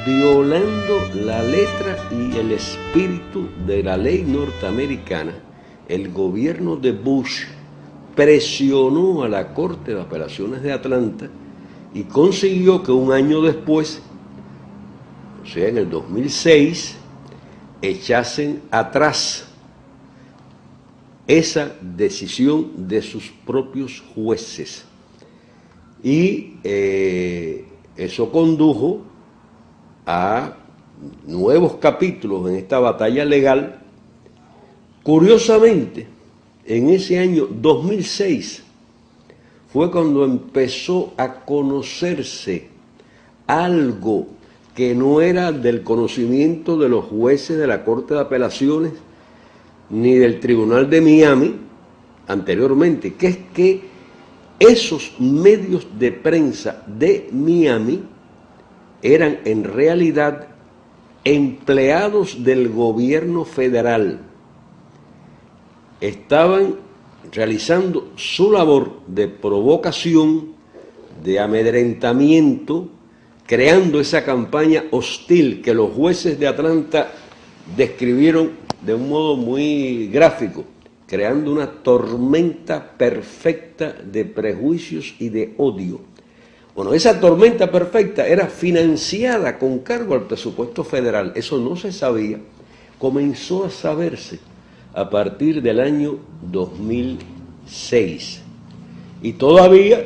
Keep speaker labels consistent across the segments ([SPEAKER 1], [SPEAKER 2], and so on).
[SPEAKER 1] violando la letra y el espíritu de la ley norteamericana, el gobierno de Bush presionó a la Corte de Apelaciones de Atlanta y consiguió que un año después, o sea, en el 2006, echasen atrás esa decisión de sus propios jueces. Y eso condujo a nuevos capítulos en esta batalla legal. Curiosamente, en ese año 2006 fue cuando empezó a conocerse algo que no era del conocimiento de los jueces de la Corte de Apelaciones ni del Tribunal de Miami anteriormente, que es que esos medios de prensa de Miami eran en realidad empleados del gobierno federal. Estaban realizando su labor de provocación, de amedrentamiento, creando esa campaña hostil que los jueces de Atlanta describieron de un modo muy gráfico, creando una tormenta perfecta de prejuicios y de odio. Bueno, esa tormenta perfecta era financiada con cargo al presupuesto federal. Eso no se sabía, comenzó a saberse a partir del año 2006. Y todavía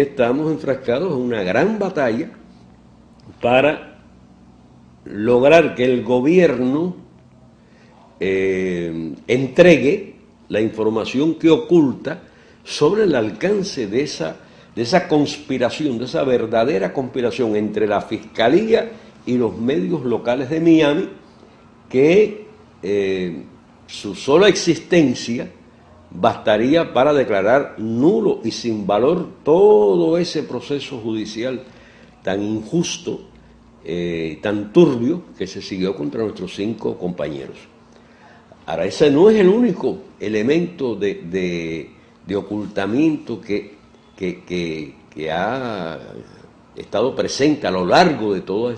[SPEAKER 1] estamos enfrascados en una gran batalla para lograr que el gobierno entregue la información que oculta sobre el alcance de esa conspiración, de esa verdadera conspiración entre la Fiscalía y los medios locales de Miami, que su sola existencia bastaría para declarar nulo y sin valor todo ese proceso judicial tan injusto, tan turbio que se siguió contra nuestros 5 compañeros. Ahora, ese no es el único elemento de ocultamiento que ha estado presente a lo largo de toda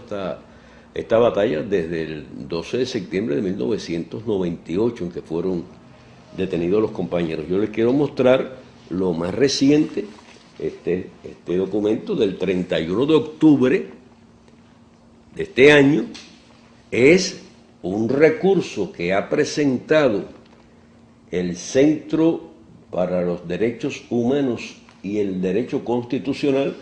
[SPEAKER 1] esta batalla desde el 12 de septiembre de 1998, en que fueron detenidos los compañeros. Yo les quiero mostrar lo más reciente, este documento del 31 de octubre de este año, es un recurso que ha presentado el Centro para los Derechos Humanos y el Derecho Constitucional,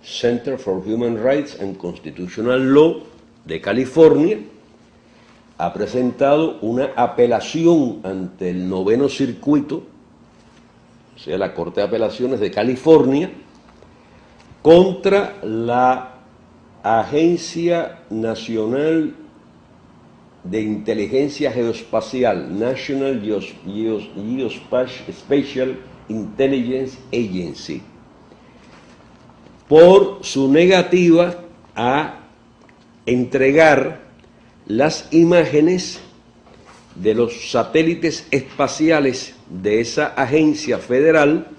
[SPEAKER 1] Center for Human Rights and Constitutional Law de California. Ha presentado una apelación ante el 9º Circuito, o sea, la Corte de Apelaciones de California, contra la Agencia Nacional de Inteligencia Geoespacial, National Geospatial Intelligence Agency, por su negativa a entregar las imágenes de los satélites espaciales de esa agencia federal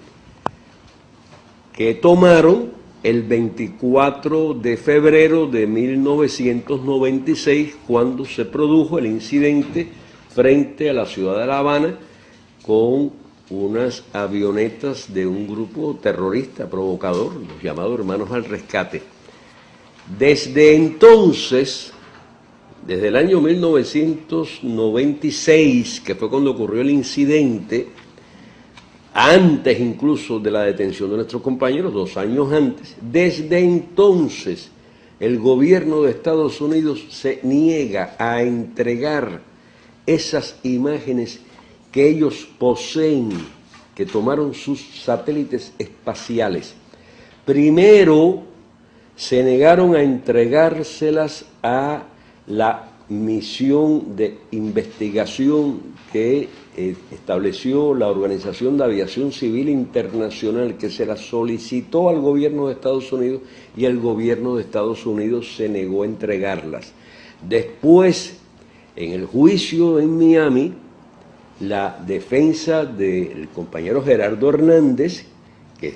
[SPEAKER 1] que tomaron el 24 de febrero de 1996, cuando se produjo el incidente frente a la ciudad de La Habana con unas avionetas de un grupo terrorista provocador, los llamados Hermanos al Rescate. Desde entonces, desde el año 1996, que fue cuando ocurrió el incidente, antes incluso de la detención de nuestros compañeros, 2 años antes, desde entonces el gobierno de Estados Unidos se niega a entregar esas imágenes que ellos poseen, que tomaron sus satélites espaciales. Primero se negaron a entregárselas a la misión de investigación que estableció la Organización de Aviación Civil Internacional, que se la solicitó al gobierno de Estados Unidos y el gobierno de Estados Unidos se negó a entregarlas. Después, en el juicio en Miami, la defensa del compañero Gerardo Hernández, que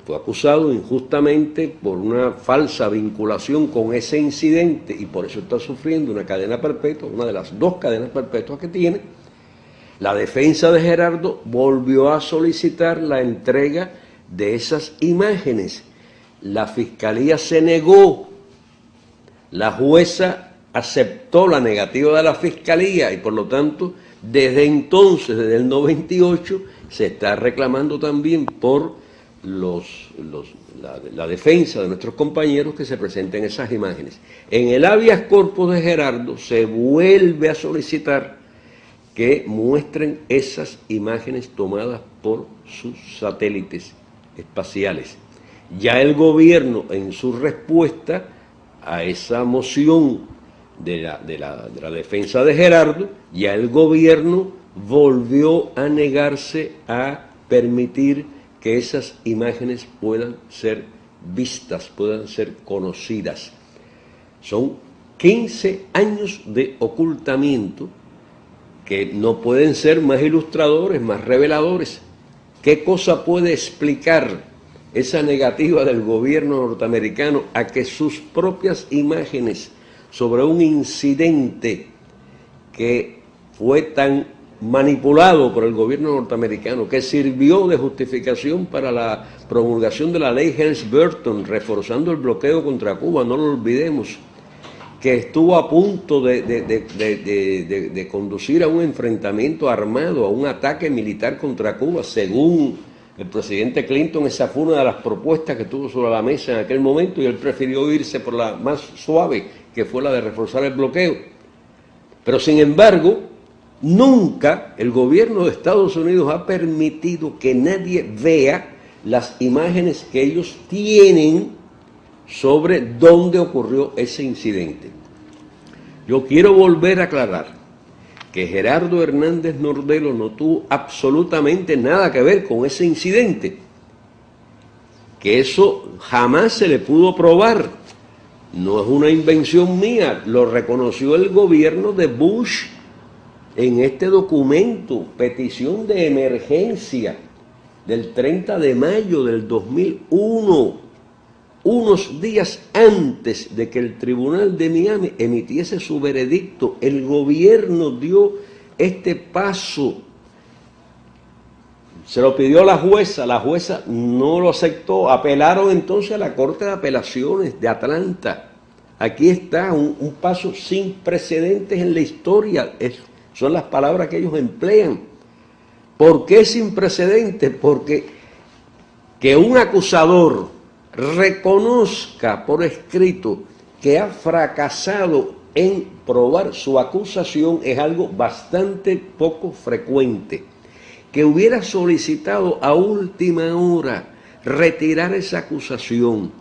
[SPEAKER 1] fue acusado injustamente por una falsa vinculación con ese incidente y por eso está sufriendo una cadena perpetua, una de las 2 cadenas perpetuas que tiene. La defensa de Gerardo volvió a solicitar la entrega de esas imágenes. La fiscalía se negó, la jueza aceptó la negativa de la fiscalía y por lo tanto desde entonces, desde el 98, se está reclamando también por la defensa de nuestros compañeros que se presenten esas imágenes. En el habeas corpus de Gerardo se vuelve a solicitar que muestren esas imágenes tomadas por sus satélites espaciales. Ya el gobierno, en su respuesta a esa moción de la defensa de Gerardo, ya el gobierno volvió a negarse a permitir que esas imágenes puedan ser vistas, puedan ser conocidas. Son 15 años de ocultamiento que no pueden ser más ilustradores, más reveladores. ¿Qué cosa puede explicar esa negativa del gobierno norteamericano a que sus propias imágenes sobre un incidente que fue tan manipulado por el gobierno norteamericano, que sirvió de justificación para la promulgación de la ley Helms-Burton, reforzando el bloqueo contra Cuba, no lo olvidemos, que estuvo a punto de conducir a un enfrentamiento armado, a un ataque militar contra Cuba, según el presidente Clinton? Esa fue una de las propuestas que tuvo sobre la mesa en aquel momento y él prefirió irse por la más suave, que fue la de reforzar el bloqueo. Pero sin embargo, nunca el gobierno de Estados Unidos ha permitido que nadie vea las imágenes que ellos tienen sobre dónde ocurrió ese incidente. Yo quiero volver a aclarar que Gerardo Hernández Nordelo no tuvo absolutamente nada que ver con ese incidente, que eso jamás se le pudo probar, no es una invención mía, lo reconoció el gobierno de Bush en este documento, petición de emergencia del 30 de mayo del 2001, unos días antes de que el tribunal de Miami emitiese su veredicto. El gobierno dio este paso, se lo pidió la jueza no lo aceptó, apelaron entonces a la Corte de Apelaciones de Atlanta. Aquí está un paso sin precedentes en la historia, son las palabras que ellos emplean. ¿Por qué sin precedentes? Porque que un acusador reconozca por escrito que ha fracasado en probar su acusación es algo bastante poco frecuente. Que hubiera solicitado a última hora retirar esa acusación,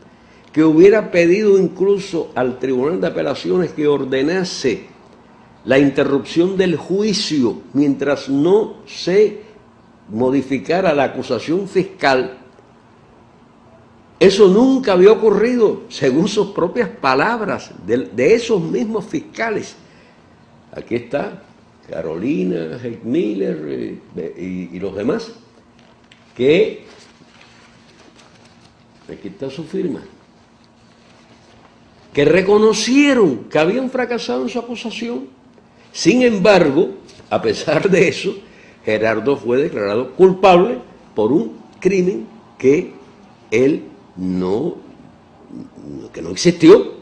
[SPEAKER 1] que hubiera pedido incluso al Tribunal de Apelaciones que ordenase la interrupción del juicio mientras no se modificara la acusación fiscal. Eso nunca había ocurrido, según sus propias palabras, de esos mismos fiscales. Aquí está Carolina Heitmiller y los demás, que aquí está su firma, que reconocieron que habían fracasado en su acusación. Sin embargo, a pesar de eso, Gerardo fue declarado culpable por un crimen que él no existió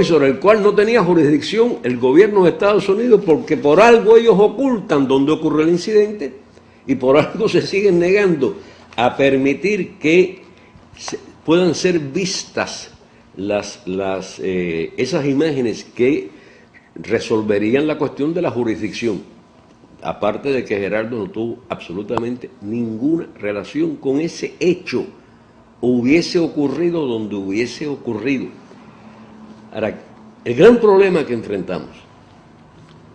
[SPEAKER 1] y sobre el cual no tenía jurisdicción el gobierno de Estados Unidos, porque por algo ellos ocultan dónde ocurrió el incidente y por algo se siguen negando a permitir que puedan ser vistas esas imágenes que resolverían la cuestión de la jurisdicción. Aparte de que Gerardo no tuvo absolutamente ninguna relación con ese hecho, hubiese ocurrido donde hubiese ocurrido. Ahora, el gran problema que enfrentamos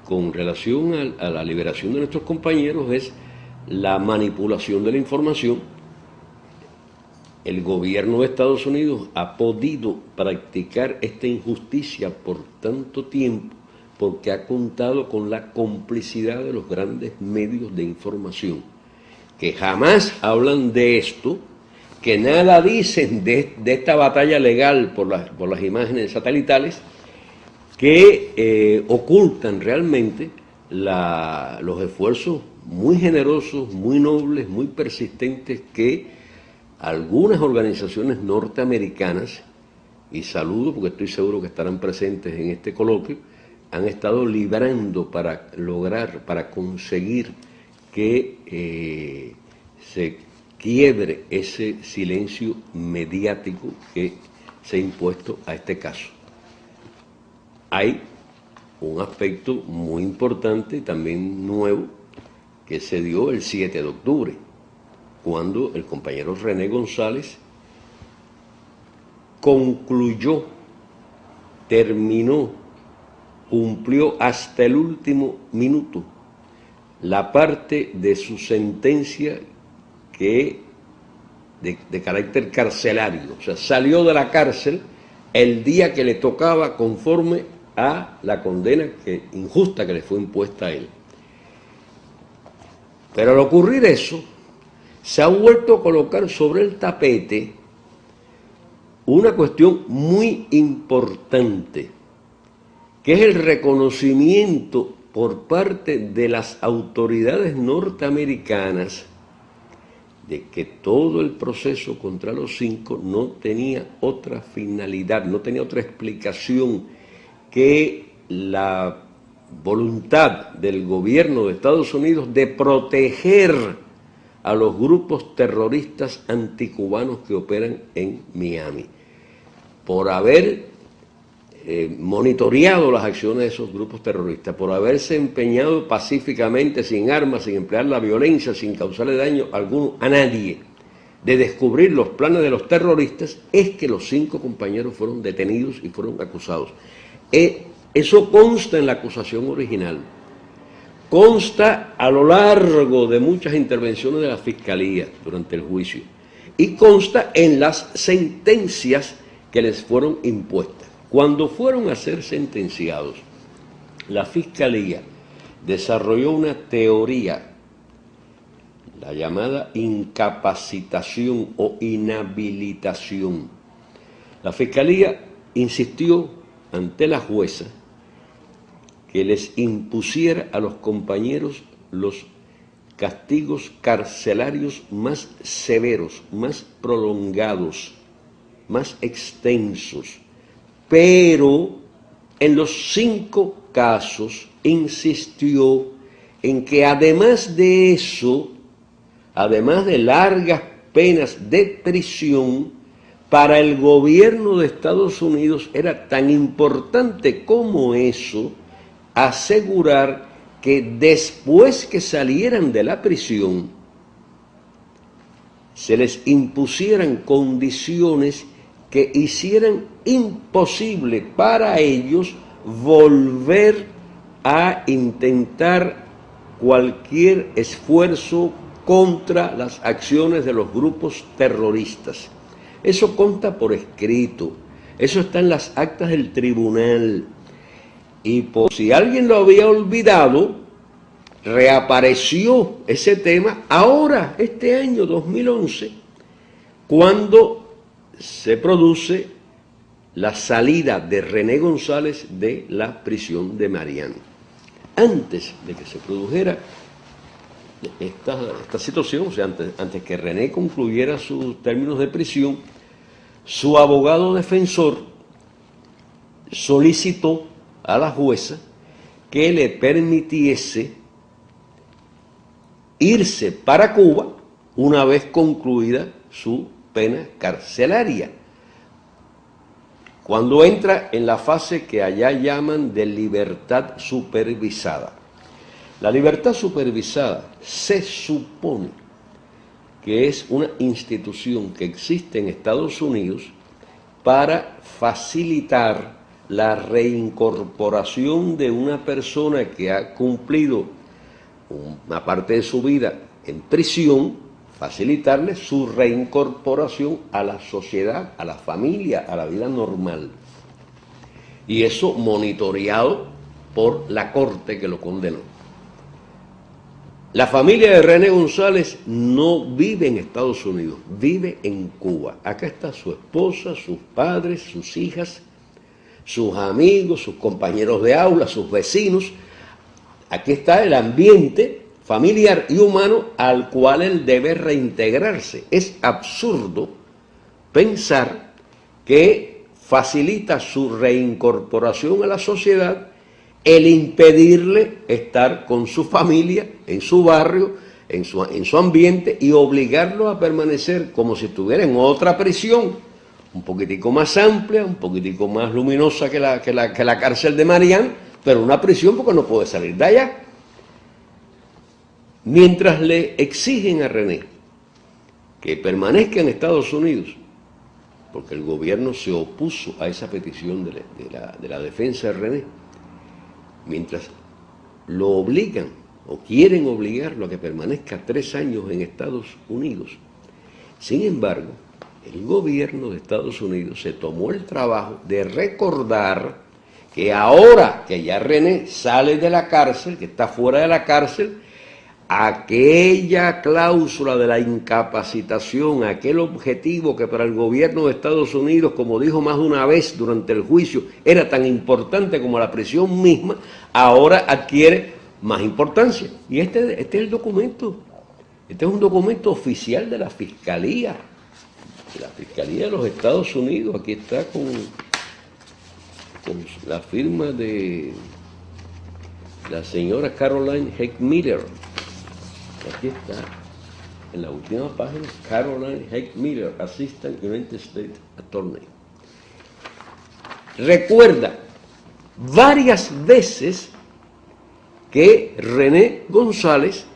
[SPEAKER 1] con relación a la liberación de nuestros compañeros es la manipulación de la información. El gobierno de Estados Unidos ha podido practicar esta injusticia por tanto tiempo porque ha contado con la complicidad de los grandes medios de información. que jamás hablan de esto, que nada dicen de esta batalla legal por las imágenes satelitales, que ocultan realmente los esfuerzos muy generosos, muy nobles, muy persistentes que algunas organizaciones norteamericanas, y saludo porque estoy seguro que estarán presentes en este coloquio, han estado librando para lograr, para conseguir que se quiebre ese silencio mediático que se ha impuesto a este caso. Hay un aspecto muy importante, también nuevo, que se dio el 7 de octubre, cuando el compañero René González concluyó, terminó, cumplió hasta el último minuto la parte de su sentencia que de carácter carcelario, o sea, salió de la cárcel el día que le tocaba conforme a la condena injusta que le fue impuesta a él. Pero al ocurrir eso, se ha vuelto a colocar sobre el tapete una cuestión muy importante, que es el reconocimiento por parte de las autoridades norteamericanas de que todo el proceso contra los 5 no tenía otra finalidad, no tenía otra explicación que la voluntad del gobierno de Estados Unidos de proteger a los grupos terroristas anticubanos que operan en Miami, por haber monitoreado las acciones de esos grupos terroristas, por haberse empeñado pacíficamente, sin armas, sin emplear la violencia, sin causarle daño alguno a nadie, de descubrir los planes de los terroristas, es que los 5 compañeros fueron detenidos y fueron acusados. Eso consta en la acusación original, consta a lo largo de muchas intervenciones de la Fiscalía durante el juicio y consta en las sentencias que les fueron impuestas. Cuando fueron a ser sentenciados, la Fiscalía desarrolló una teoría, la llamada incapacitación o inhabilitación. La Fiscalía insistió ante la jueza que les impusiera a los compañeros los castigos carcelarios más severos, más prolongados, más extensos, pero en los 5 casos insistió en que además de eso, además de largas penas de prisión, para el gobierno de Estados Unidos era tan importante como eso asegurar que después que salieran de la prisión se les impusieran condiciones que hicieran imposible para ellos volver a intentar cualquier esfuerzo contra las acciones de los grupos terroristas. Eso consta por escrito, eso está en las actas del tribunal. Y por si alguien lo había olvidado, reapareció ese tema ahora, este año 2011, cuando se produce la salida de René González de la prisión de Marián. Antes de que se produjera esta situación, o sea, antes que René concluyera sus términos de prisión, su abogado defensor solicitó a la jueza que le permitiese irse para Cuba una vez concluida su pena carcelaria, cuando entra en la fase que allá llaman de libertad supervisada. La libertad supervisada se supone que es una institución que existe en Estados Unidos para facilitar la reincorporación de una persona que ha cumplido una parte de su vida en prisión, facilitarle su reincorporación a la sociedad, a la familia, a la vida normal. Y eso monitoreado por la corte que lo condenó. La familia de René González no vive en Estados Unidos, vive en Cuba. Acá está su esposa, sus padres, sus hijas, sus amigos, sus compañeros de aula, sus vecinos. Aquí está el ambiente familiar y humano al cual él debe reintegrarse. Es absurdo pensar que facilita su reincorporación a la sociedad el impedirle estar con su familia, en su barrio, en su ambiente, y obligarlo a permanecer como si estuviera en otra prisión, un poquitico más amplia, un poquitico más luminosa que la cárcel de Marián, pero una prisión porque no puede salir de allá. Mientras le exigen a René que permanezca en Estados Unidos, porque el gobierno se opuso a esa petición de la defensa de René, mientras lo obligan o quieren obligarlo a que permanezca 3 años en Estados Unidos. Sin embargo, el gobierno de Estados Unidos se tomó el trabajo de recordar que ahora que ya René sale de la cárcel, que está fuera de la cárcel, aquella cláusula de la incapacitación, aquel objetivo que para el gobierno de Estados Unidos, como dijo más de una vez durante el juicio, era tan importante como la prisión misma, ahora adquiere más importancia. Y este es el documento. Este es un documento oficial de la Fiscalía de los Estados Unidos. Aquí está con la firma de la señora Caroline Heck-Miller. Aquí está, en la última página, Caroline Heck-Miller, Assistant United States Attorney. Recuerda varias veces que René González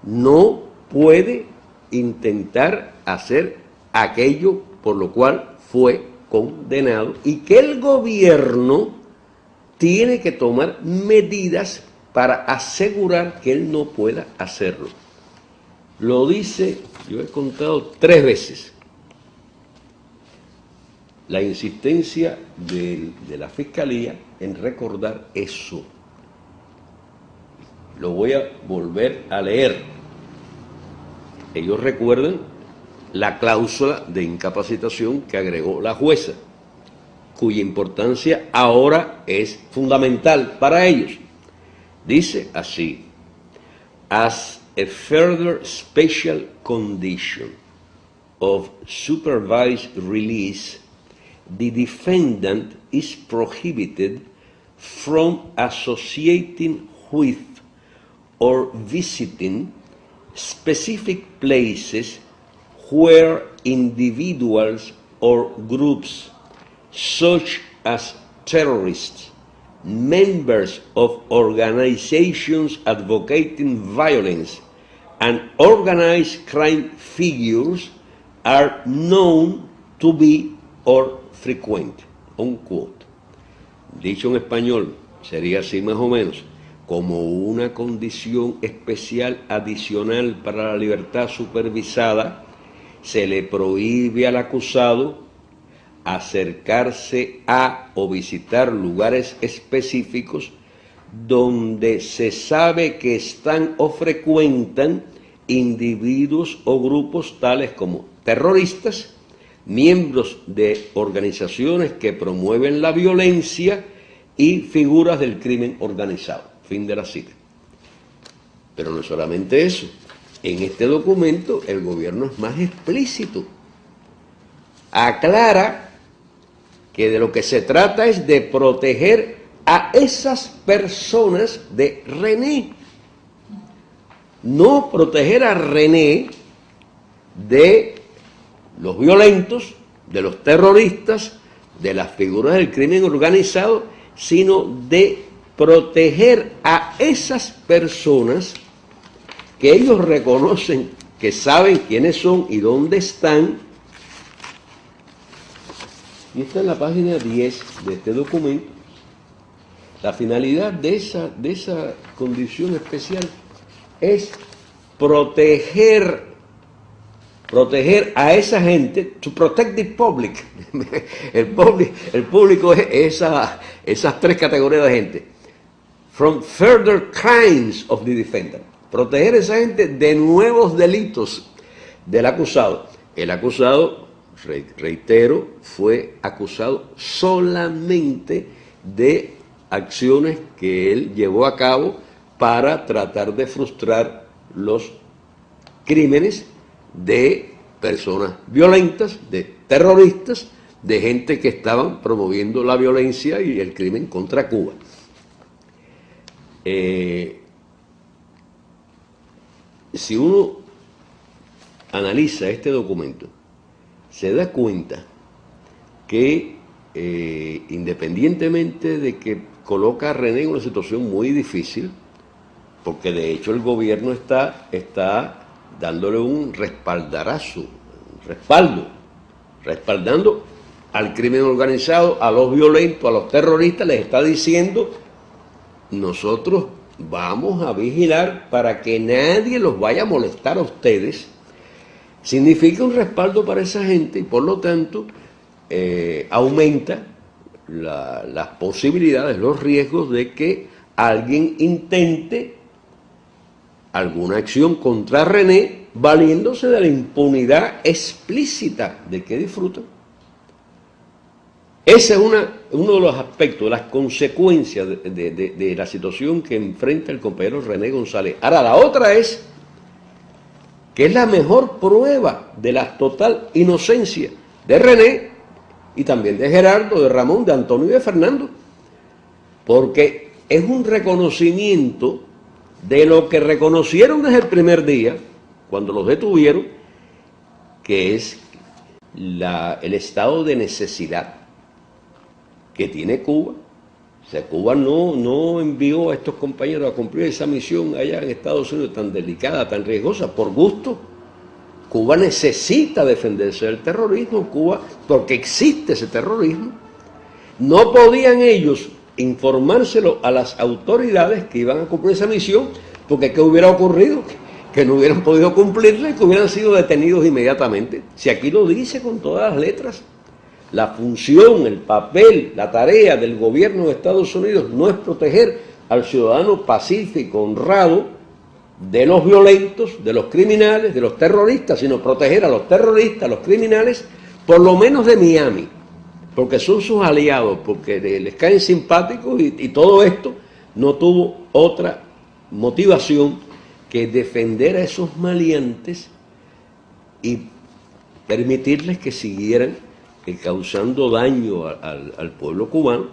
[SPEAKER 1] no puede intentar hacer aquello por lo cual fue condenado y que el gobierno tiene que tomar medidas para asegurar que él no pueda hacerlo. Lo dice, yo he contado 3 veces, la insistencia de la Fiscalía en recordar eso. Lo voy a volver a leer. Ellos recuerdan la cláusula de incapacitación que agregó la jueza, cuya importancia ahora es fundamental para ellos. Dice así: as a further special condition of supervised release, the defendant is prohibited from associating with or visiting specific places where individuals or groups, such as terrorists, members of organizations advocating violence, and organized crime figures are known to be or frequent. Unquote. Dicho en español, sería así más o menos: como una condición especial adicional para la libertad supervisada, se le prohíbe al acusado acercarse a o visitar lugares específicos donde se sabe que están o frecuentan individuos o grupos tales como terroristas, miembros de organizaciones que promueven la violencia y figuras del crimen organizado. Fin de la cita. Pero no solamente eso. En este documento el gobierno es más explícito. Aclara que de lo que se trata es de proteger a esas personas de René. No proteger a René de los violentos, de los terroristas, de las figuras del crimen organizado, sino de proteger a esas personas que ellos reconocen, que saben quiénes son y dónde están. Y está en la página 10 de este documento. La finalidad de esa condición especial es proteger a esa gente, to protect the public. El público es esas 3 categorías de gente: from further crimes of the defendant. Proteger a esa gente de nuevos delitos del acusado. El acusado, reitero, fue acusado solamente de acciones que él llevó a cabo para tratar de frustrar los crímenes de personas violentas, de terroristas, de gente que estaban promoviendo la violencia y el crimen contra Cuba. Si uno analiza este documento, se da cuenta que independientemente de que coloca a René en una situación muy difícil, porque de hecho el gobierno está dándole un respaldando al crimen organizado, a los violentos, a los terroristas, les está diciendo: nosotros vamos a vigilar para que nadie los vaya a molestar a ustedes. Significa un respaldo para esa gente y por lo tanto aumenta las posibilidades, los riesgos de que alguien intente alguna acción contra René valiéndose de la impunidad explícita de que disfrutan. Ese es uno de los aspectos, las consecuencias de la situación que enfrenta el compañero René González. Ahora, la otra es que es la mejor prueba de la total inocencia de René y también de Gerardo, de Ramón, de Antonio y de Fernando, porque es un reconocimiento de lo que reconocieron desde el primer día, cuando los detuvieron, que es el estado de necesidad que tiene Cuba. O sea, Cuba no envió a estos compañeros a cumplir esa misión allá en Estados Unidos tan delicada, tan riesgosa, por gusto. Cuba necesita defenderse del terrorismo, Cuba, porque existe ese terrorismo. No podían ellos informárselo a las autoridades que iban a cumplir esa misión, porque ¿qué hubiera ocurrido? Que no hubieran podido cumplirla y que hubieran sido detenidos inmediatamente. Si aquí lo dice con todas las letras. La función, el papel, la tarea del gobierno de Estados Unidos no es proteger al ciudadano pacífico, honrado, de los violentos, de los criminales, de los terroristas, sino proteger a los terroristas, a los criminales, por lo menos de Miami, porque son sus aliados, porque les caen simpáticos y todo esto no tuvo otra motivación que defender a esos maleantes y permitirles que siguieran causando daño al pueblo cubano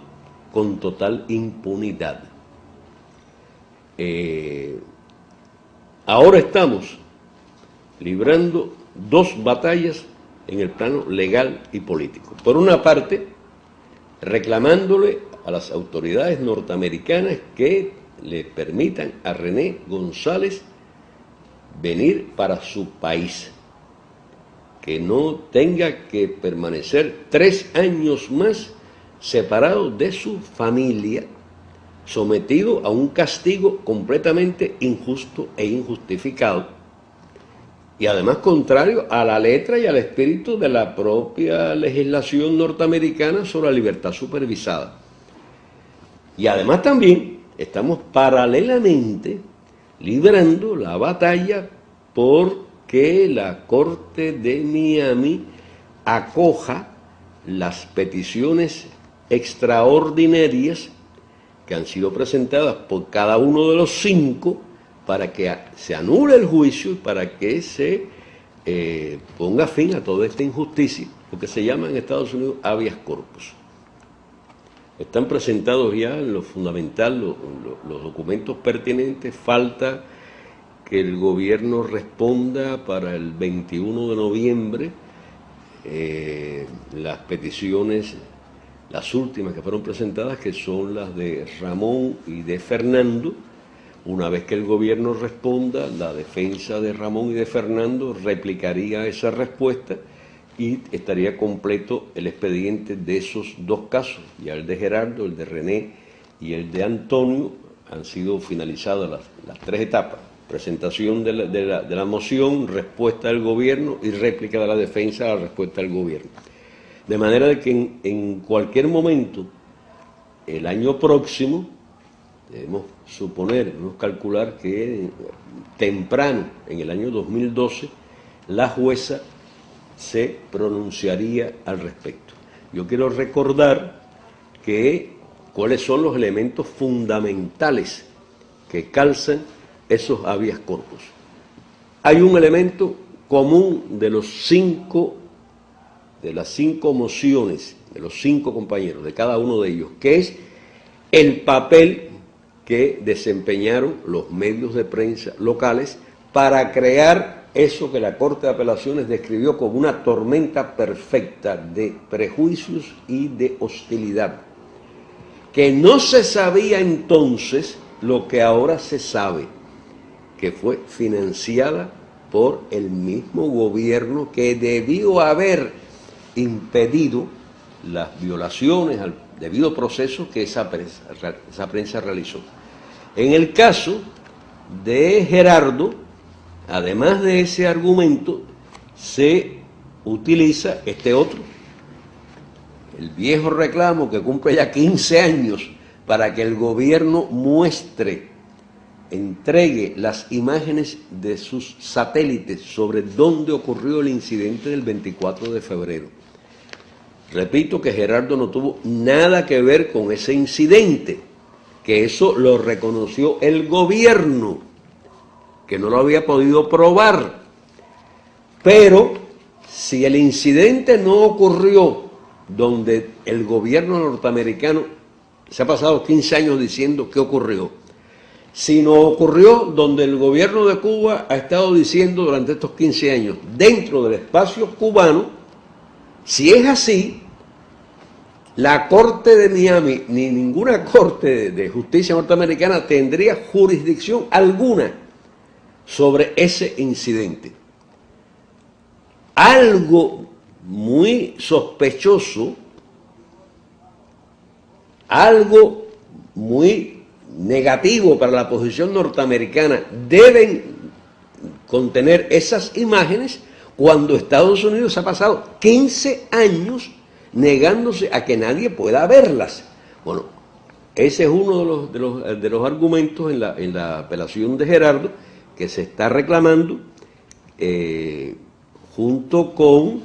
[SPEAKER 1] con total impunidad. Ahora estamos librando dos batallas en el plano legal y político. Por una parte, reclamándole a las autoridades norteamericanas que le permitan a René González venir para su país, que no tenga que permanecer 3 años más separado de su familia, sometido a un castigo completamente injusto e injustificado, y además contrario a la letra y al espíritu de la propia legislación norteamericana sobre la libertad supervisada. Y además también estamos paralelamente librando la batalla por que la Corte de Miami acoja las peticiones extraordinarias que han sido presentadas por cada uno de los 5 para que se anule el juicio y para que se ponga fin a toda esta injusticia, lo que se llama en Estados Unidos habeas corpus. Están presentados ya en lo fundamental los documentos pertinentes. Falta que el gobierno responda para el 21 de noviembre las peticiones, las últimas que fueron presentadas, que son las de Ramón y de Fernando. Una vez que el gobierno responda, la defensa de Ramón y de Fernando replicaría esa respuesta y estaría completo el expediente de esos 2 casos. Ya el de Gerardo, el de René y el de Antonio han sido finalizadas las 3 etapas. Presentación de la moción, respuesta del gobierno y réplica de la defensa a la respuesta del gobierno. De manera de que en cualquier momento, el año próximo, debemos suponer, debemos calcular que temprano, en el año 2012, la jueza se pronunciaría al respecto. Yo quiero recordar cuáles son los elementos fundamentales que calzan esos habeas corpus. Hay un elemento común de las 5 mociones, de los 5 compañeros, de cada uno de ellos, que es el papel que desempeñaron los medios de prensa locales para crear eso que la Corte de Apelaciones describió como una tormenta perfecta de prejuicios y de hostilidad, que no se sabía entonces lo que ahora se sabe, que fue financiada por el mismo gobierno que debió haber impedido las violaciones al debido proceso que esa prensa realizó. En el caso de Gerardo, además de ese argumento, se utiliza este otro, el viejo reclamo que cumple ya 15 años para que el gobierno entregue las imágenes de sus satélites sobre dónde ocurrió el incidente del 24 de febrero. Repito que Gerardo no tuvo nada que ver con ese incidente, que eso lo reconoció el gobierno, que no lo había podido probar. Pero si el incidente no ocurrió donde el gobierno norteamericano se ha pasado 15 años diciendo qué ocurrió, sino ocurrió donde el gobierno de Cuba ha estado diciendo durante estos 15 años, dentro del espacio cubano, si es así, la Corte de Miami, ni ninguna Corte de Justicia norteamericana tendría jurisdicción alguna sobre ese incidente. Algo muy sospechoso, algo muy negativo para la posición norteamericana deben contener esas imágenes cuando Estados Unidos ha pasado 15 años negándose a que nadie pueda verlas. Bueno, ese es uno de los argumentos en la apelación de Gerardo que se está reclamando junto con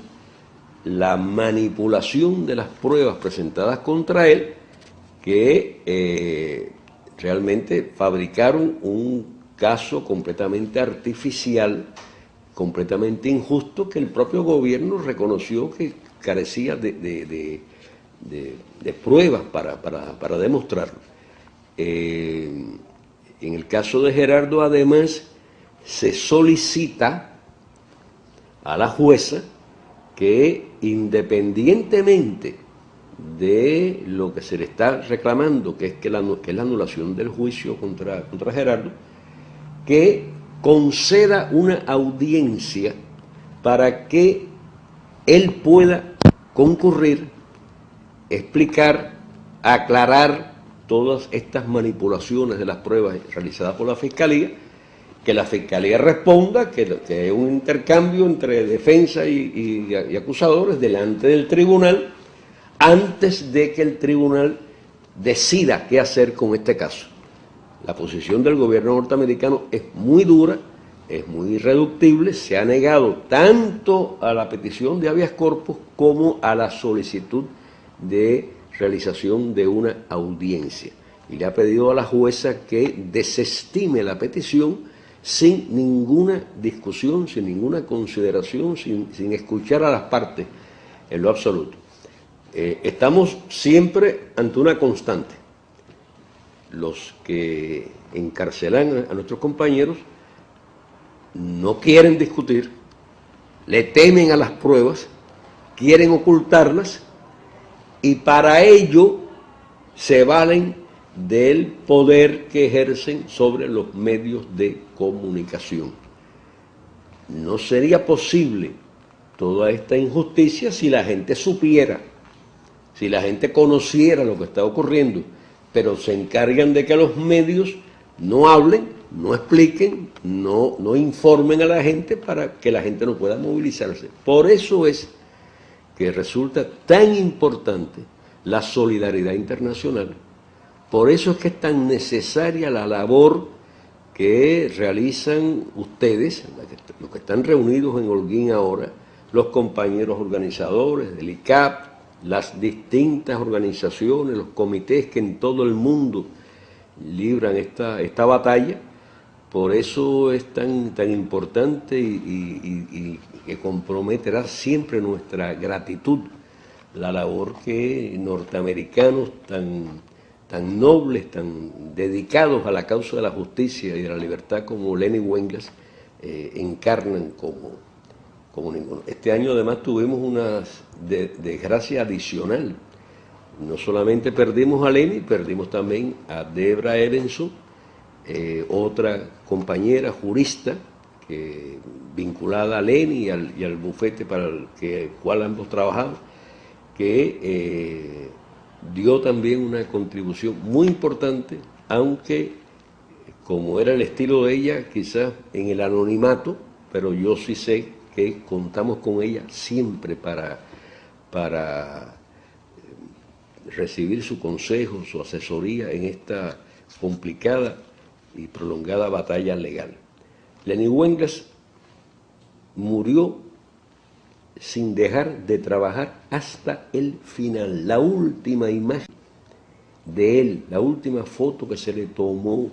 [SPEAKER 1] la manipulación de las pruebas presentadas contra él, que realmente fabricaron un caso completamente artificial, completamente injusto, que el propio gobierno reconoció que carecía de pruebas para demostrarlo. En el caso de Gerardo, además, se solicita a la jueza que, independientemente de lo que se le está reclamando, que es la anulación del juicio contra Gerardo, que conceda una audiencia para que él pueda concurrir, explicar, aclarar todas estas manipulaciones de las pruebas realizadas por la Fiscalía, que la Fiscalía responda, que hay un intercambio entre defensa y acusadores delante del tribunal, antes de que el tribunal decida qué hacer con este caso. La posición del gobierno norteamericano es muy dura, es muy irreductible, se ha negado tanto a la petición de habeas corpus como a la solicitud de realización de una audiencia. Y le ha pedido a la jueza que desestime la petición sin ninguna discusión, sin ninguna consideración, sin escuchar a las partes en lo absoluto. Estamos siempre ante una constante. Los que encarcelan a nuestros compañeros no quieren discutir, le temen a las pruebas, quieren ocultarlas y para ello se valen del poder que ejercen sobre los medios de comunicación. No sería posible toda esta injusticia si la gente supiera, si la gente conociera lo que está ocurriendo, pero se encargan de que los medios no hablen, no expliquen, no informen a la gente para que la gente no pueda movilizarse. Por eso es que resulta tan importante la solidaridad internacional, Por eso es que es tan necesaria la labor que realizan ustedes, los que están reunidos en Holguín ahora, los compañeros organizadores del ICAP, las distintas organizaciones, los comités que en todo el mundo libran esta batalla. Por eso es tan importante y que comprometerá siempre nuestra gratitud la labor que norteamericanos tan nobles, tan dedicados a la causa de la justicia y de la libertad como Lenny Wengas encarnan como ninguno. Este año además tuvimos una desgracia adicional. No solamente perdimos a Lenny, perdimos también a Debra Evenson, otra compañera jurista vinculada a Lenny y al bufete para el cual ambos trabajaban, que dio también una contribución muy importante, aunque como era el estilo de ella, quizás en el anonimato, pero yo sí sé que contamos con ella siempre para recibir su consejo, su asesoría en esta complicada y prolongada batalla legal. Lenny Wengas murió sin dejar de trabajar hasta el final. La última imagen de él, la última foto que se le tomó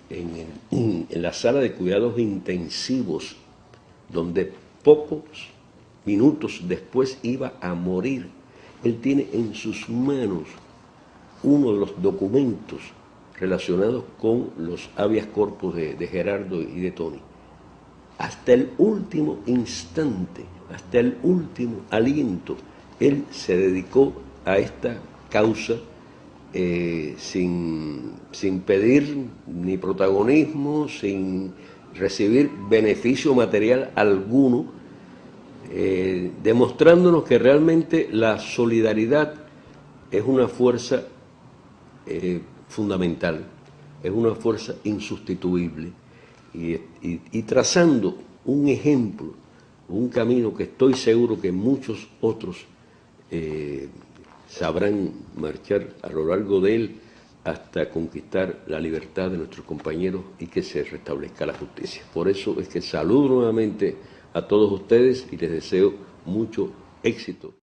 [SPEAKER 1] en la sala de cuidados intensivos, donde pocos minutos después iba a morir, él tiene en sus manos uno de los documentos relacionados con los habeas corpus de Gerardo y de Tony. Hasta el último instante, hasta el último aliento, él se dedicó a esta causa sin pedir ni protagonismo, sin recibir beneficio material alguno, demostrándonos que realmente la solidaridad es una fuerza fundamental, es una fuerza insustituible, y trazando un ejemplo, un camino que estoy seguro que muchos otros sabrán marchar a lo largo de él hasta conquistar la libertad de nuestros compañeros y que se restablezca la justicia. Por eso es que saludo nuevamente a todos ustedes y les deseo mucho éxito.